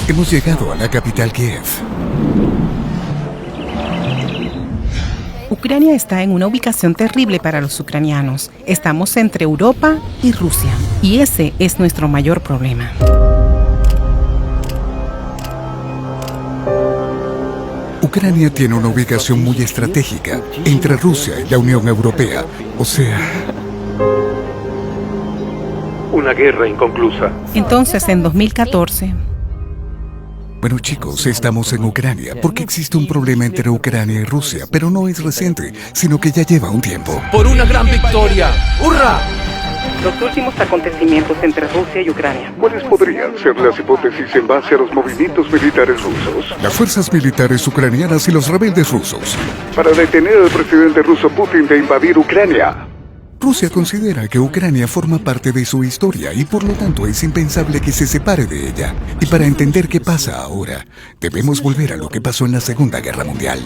Hemos llegado a la capital Kiev. Ucrania está en una ubicación terrible para los ucranianos. Estamos entre Europa y Rusia, y ese es nuestro mayor problema. Ucrania tiene una ubicación muy estratégica entre Rusia y la Unión Europea. O sea, una guerra inconclusa. Entonces, en 2014... Bueno, chicos, estamos en Ucrania porque existe un problema entre Ucrania y Rusia, pero no es reciente, sino que ya lleva un tiempo. ¡Por una gran victoria! ¡Hurra! Los últimos acontecimientos entre Rusia y Ucrania. ¿Cuáles podrían ser las hipótesis en base a los movimientos militares rusos? Las fuerzas militares ucranianas y los rebeldes rusos. Para detener al presidente ruso Putin de invadir Ucrania. Rusia considera que Ucrania forma parte de su historia y por lo tanto es impensable que se separe de ella. Y para entender qué pasa ahora, debemos volver a lo que pasó en la Segunda Guerra Mundial.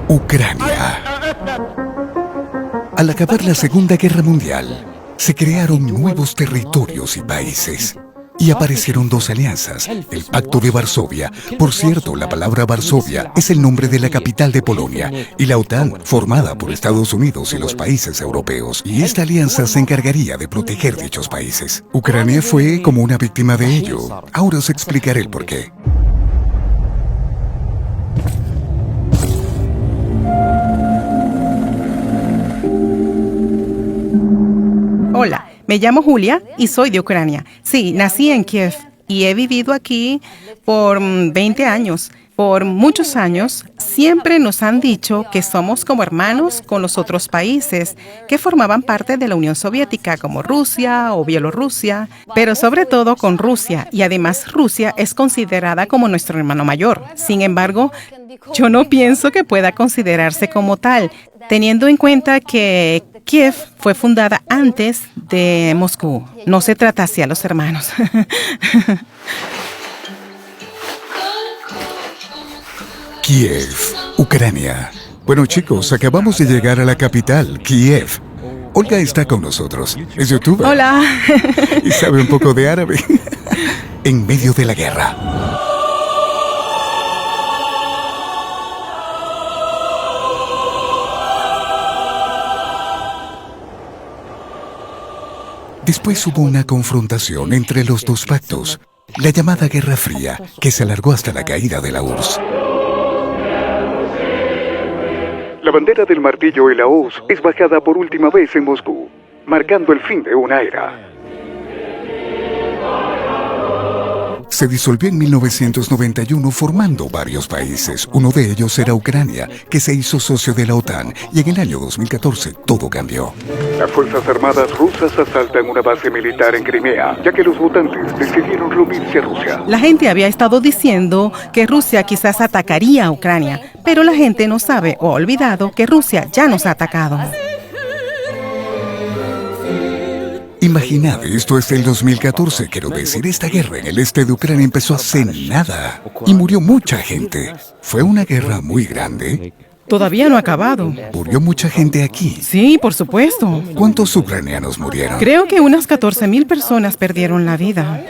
Ucrania. Al acabar la Segunda Guerra Mundial, se crearon nuevos territorios y países. Y aparecieron dos alianzas, el Pacto de Varsovia. Por cierto, la palabra Varsovia es el nombre de la capital de Polonia, y la OTAN, formada por Estados Unidos y los países europeos. Y esta alianza se encargaría de proteger dichos países. Ucrania fue como una víctima de ello. Ahora os explicaré el porqué. Hola, me llamo Julia y soy de Ucrania. Sí, nací en Kiev y he vivido aquí por 20 años. Por muchos años siempre nos han dicho que somos como hermanos con los otros países que formaban parte de la Unión Soviética, como Rusia o Bielorrusia, pero sobre todo con Rusia, y además Rusia es considerada como nuestro hermano mayor. Sin embargo, yo no pienso que pueda considerarse como tal, teniendo en cuenta que Kiev fue fundada antes de Moscú. No se trata así a los hermanos. Kiev, Ucrania. Bueno, chicos, acabamos de llegar a la capital, Kiev. Olga está con nosotros. Es youtuber. Hola. Y sabe un poco de árabe. En medio de la guerra. Después hubo una confrontación entre los dos pactos, la llamada Guerra Fría, que se alargó hasta la caída de la URSS. La bandera del martillo y la hoz es bajada por última vez en Moscú, marcando el fin de una era. Se disolvió en 1991 formando varios países. Uno de ellos era Ucrania, que se hizo socio de la OTAN, y en el año 2014 todo cambió. Las Fuerzas Armadas rusas asaltan una base militar en Crimea, ya que los votantes decidieron reunirse a Rusia. La gente había estado diciendo que Rusia quizás atacaría a Ucrania, pero la gente no sabe o ha olvidado que Rusia ya nos ha atacado. Imaginad, esto es del 2014, quiero decir, esta guerra en el este de Ucrania empezó hace nada y murió mucha gente. Fue una guerra muy grande. Todavía no ha acabado. Murió mucha gente aquí. Sí, por supuesto. ¿Cuántos ucranianos murieron? Creo que unas 14,000 personas perdieron la vida.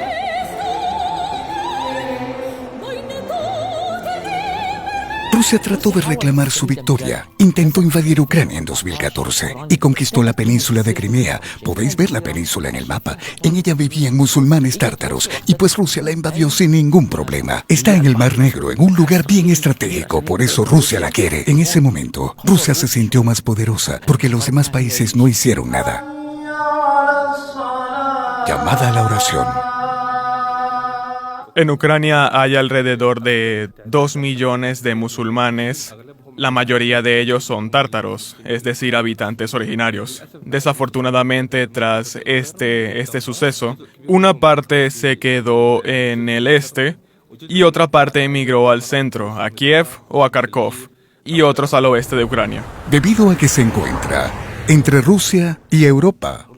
Rusia trató de reclamar su victoria. Intentó invadir Ucrania en 2014 y conquistó la península de Crimea. Podéis ver la península en el mapa. En ella vivían musulmanes tártaros y pues Rusia la invadió sin ningún problema. Está en el Mar Negro, en un lugar bien estratégico, por eso Rusia la quiere. En ese momento, Rusia se sintió más poderosa porque los demás países no hicieron nada. Llamada a la oración. En Ucrania hay alrededor de 2 millones de musulmanes. La mayoría de ellos son tártaros, es decir, habitantes originarios. Desafortunadamente, tras este suceso, una parte se quedó en el este y otra parte emigró al centro, a Kiev o a Kharkov, y otros al oeste de Ucrania. Debido a que se encuentra entre Rusia y Europa.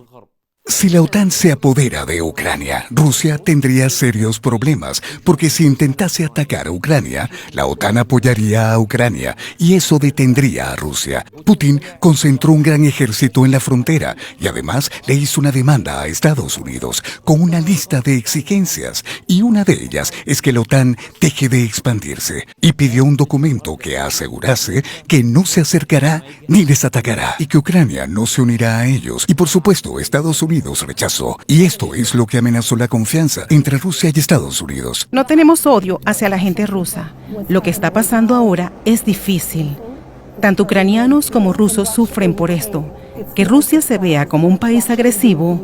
Si la OTAN se apodera de Ucrania, Rusia tendría serios problemas, porque si intentase atacar a Ucrania, la OTAN apoyaría a Ucrania y eso detendría a Rusia. Putin concentró un gran ejército en la frontera y además le hizo una demanda a Estados Unidos con una lista de exigencias y una de ellas es que la OTAN deje de expandirse y pidió un documento que asegurase que no se acercará ni les atacará y que Ucrania no se unirá a ellos y por supuesto Estados Unidos rechazó. Y esto es lo que amenazó la confianza entre Rusia y Estados Unidos. No tenemos odio hacia la gente rusa. Lo que está pasando ahora es difícil. Tanto ucranianos como rusos sufren por esto. Que Rusia se vea como un país agresivo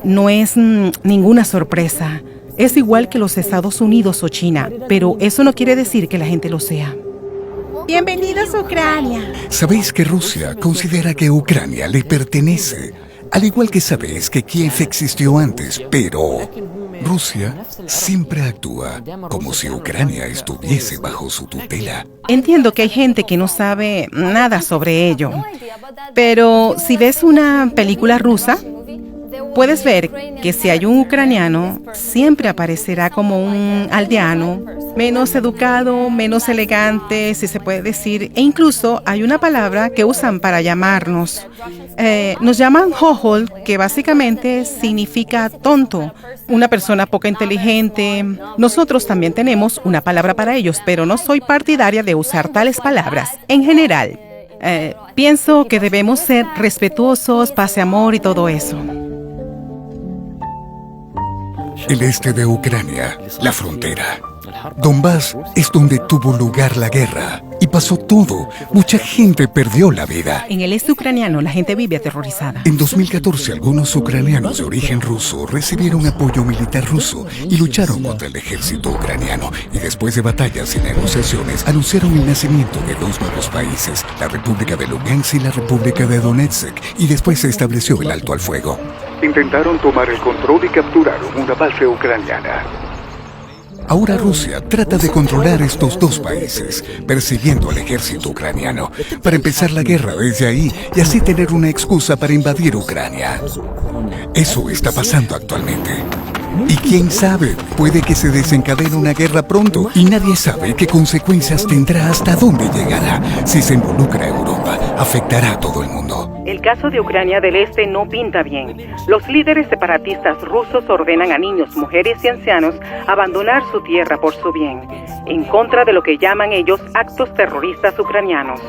no es ninguna sorpresa. Es igual que los Estados Unidos o China, pero eso no quiere decir que la gente lo sea. Bienvenidos a Ucrania. ¿Sabéis que Rusia considera que Ucrania le pertenece? Al igual que sabéis que Kiev existió antes, pero Rusia siempre actúa como si Ucrania estuviese bajo su tutela. Entiendo que hay gente que no sabe nada sobre ello, pero si ves una película rusa, puedes ver que si hay un ucraniano, siempre aparecerá como un aldeano, menos educado, menos elegante, si se puede decir. E incluso hay una palabra que usan para llamarnos. Nos llaman jojol, que básicamente significa tonto, una persona poco inteligente. Nosotros también tenemos una palabra para ellos, pero no soy partidaria de usar tales palabras. En general, pienso que debemos ser respetuosos, paz y amor y todo eso. El este de Ucrania, la frontera. Donbass es donde tuvo lugar la guerra y pasó todo. Mucha gente perdió la vida. En el este ucraniano la gente vive aterrorizada. En 2014, algunos ucranianos de origen ruso recibieron apoyo militar ruso y lucharon contra el ejército ucraniano. Y después de batallas y negociaciones, anunciaron el nacimiento de dos nuevos países, la República de Lugansk y la República de Donetsk. Y después se estableció el alto al fuego. Intentaron tomar el control y capturaron una base ucraniana. Ahora Rusia trata de controlar estos dos países, persiguiendo al ejército ucraniano, para empezar la guerra desde ahí y así tener una excusa para invadir Ucrania. Eso está pasando actualmente. Y quién sabe, puede que se desencadene una guerra pronto y nadie sabe qué consecuencias tendrá, hasta dónde llegará. Si se involucra a Europa, afectará a todo el mundo. El caso de Ucrania del Este no pinta bien. Los líderes separatistas rusos ordenan a niños, mujeres y ancianos abandonar su tierra por su bien, en contra de lo que llaman ellos actos terroristas ucranianos.